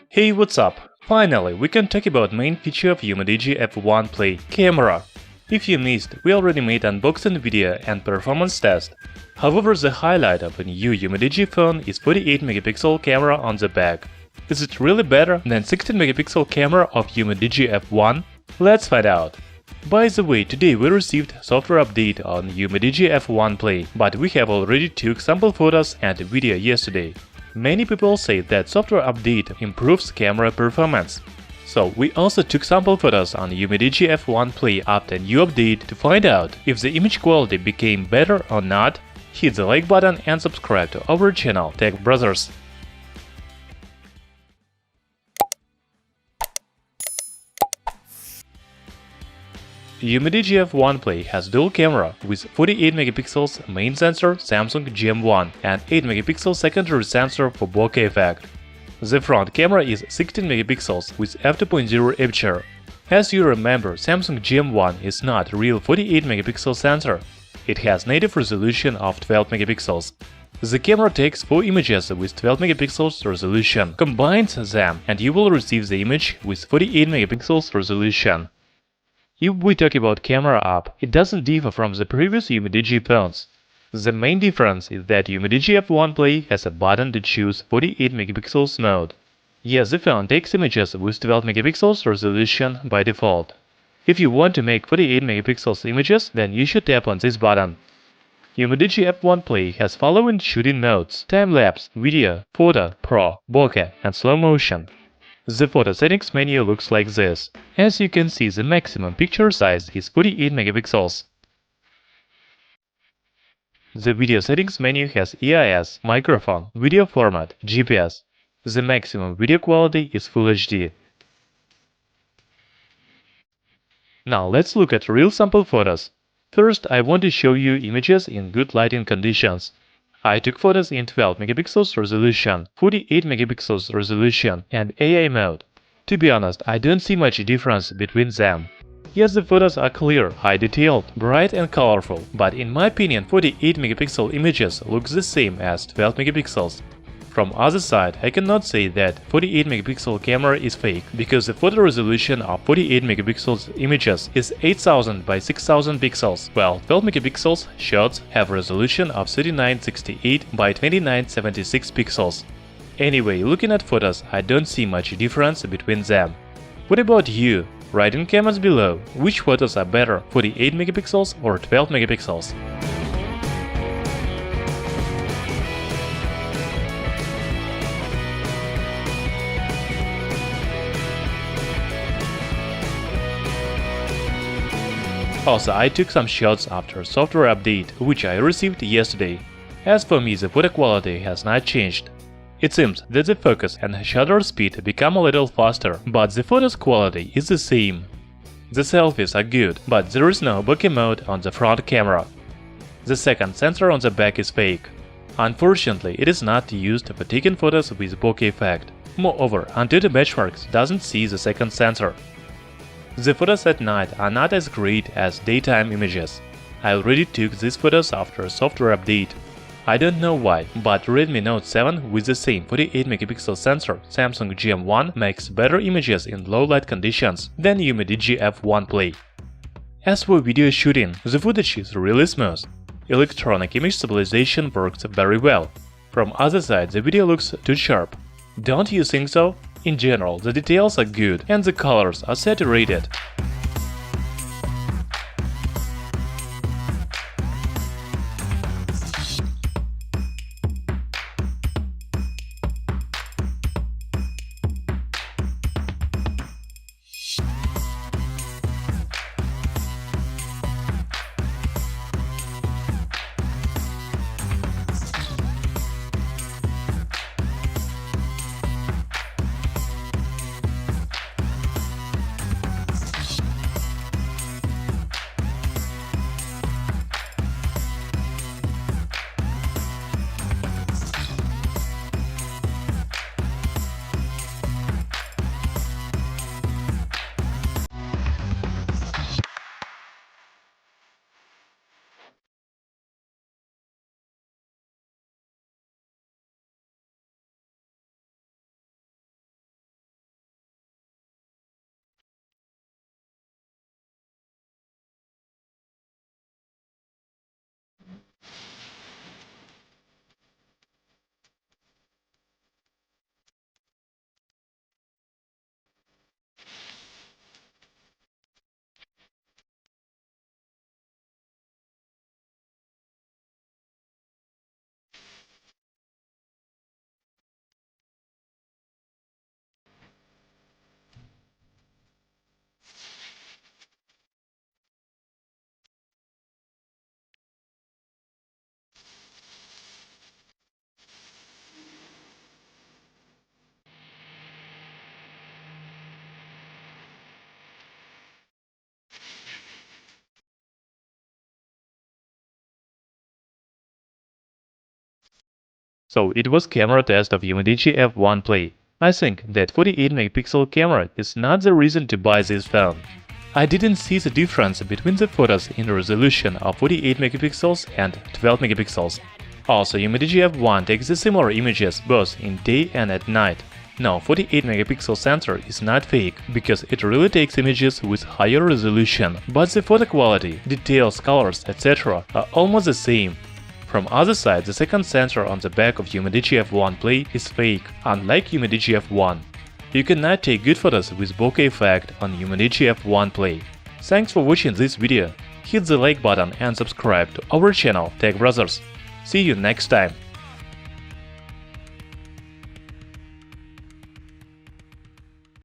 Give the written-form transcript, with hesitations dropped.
Hey, what's up? Finally, we can talk about main feature of UMIDIGI F1 Play – camera. If you missed, we already made unboxing video and performance test. However, the highlight of a new UMIDIGI phone is 48-megapixel camera on the back. Is it really better than 16-megapixel camera of UMIDIGI F1? Let's find out. By the way, today we received software update on UMIDIGI F1 Play, but we have already took sample photos and a video yesterday. Many people say that software update improves camera performance. So we also took sample photos on UMIDIGI F1 Play after new update to find out if the image quality became better or not. Hit the like button and subscribe to our channel Tech Brothers. UMIDIGI F1 Play has dual camera with 48 megapixels main sensor Samsung GM1 and 8 megapixel secondary sensor for bokeh effect. The front camera is 16 megapixels with f2.0 aperture. As you remember, Samsung GM1 is not a real 48 megapixel sensor. It has native resolution of 12 megapixels. The camera takes 4 images with 12 megapixels resolution, combines them, and you will receive the image with 48 megapixels resolution. If we talk about camera app, it doesn't differ from the previous UMIDIGI phones. The main difference is that UMIDIGI F1 Play has a button to choose 48 megapixels mode. Yes, the phone takes images with 12 megapixels resolution by default. If you want to make 48 megapixels images, then you should tap on this button. UMIDIGI F1 Play has following shooting modes: time-lapse, video, photo, pro, bokeh, and slow motion. The photo settings menu looks like this. As you can see, the maximum picture size is 48 megapixels. The video settings menu has EIS, microphone, video format, GPS. The maximum video quality is Full HD. Now let's look at real sample photos. First, I want to show you images in good lighting conditions. I took photos in 12 megapixels resolution, 48 megapixels resolution, and AI mode. To be honest, I don't see much difference between them. Yes, the photos are clear, high-detailed, bright and colorful, but in my opinion 48 megapixel images look the same as 12 megapixels. From other side, I cannot say that 48 megapixel camera is fake, because the photo resolution of 48 megapixels images is 8000 by 6000 pixels, while 12 megapixels shots have a resolution of 3968 by 2976 pixels. Anyway, looking at photos, I don't see much difference between them. What about you? Write in comments below which photos are better, 48 megapixels or 12 megapixels. Also, I took some shots after software update, which I received yesterday. As for me, the photo quality has not changed. It seems that the focus and shutter speed become a little faster, but the photos quality is the same. The selfies are good, but there is no bokeh mode on the front camera. The second sensor on the back is fake. Unfortunately, it is not used for taking photos with bokeh effect. Moreover, Antutu Benchmarks doesn't see the second sensor. The photos at night are not as great as daytime images. I already took these photos after software update. I don't know why, but Redmi Note 7 with the same 48 megapixel sensor Samsung GM1 makes better images in low light conditions than UMIDIGI F1 Play. As for video shooting, the footage is really smooth. Electronic image stabilization works very well. From other side, the video looks too sharp. Don't you think so? In general, the details are good and the colors are saturated. So it was camera test of UMIDIGI F1 Play. I think that 48 megapixel camera is not the reason to buy this phone. I didn't see the difference between the photos in the resolution of 48 megapixels and 12 megapixels. Also, UMIDIGI F1 takes the similar images both in day and at night. No, 48 megapixel sensor is not fake, because it really takes images with higher resolution, but the photo quality, details, colors, etc. are almost the same. From other side, the second sensor on the back of UMIDIGI F1 Play is fake, unlike UMIDIGI F1. You cannot take good photos with bokeh effect on UMIDIGI F1 Play. Thanks for watching this video. Hit the like button and subscribe to our channel Tech Brothers. See you next time.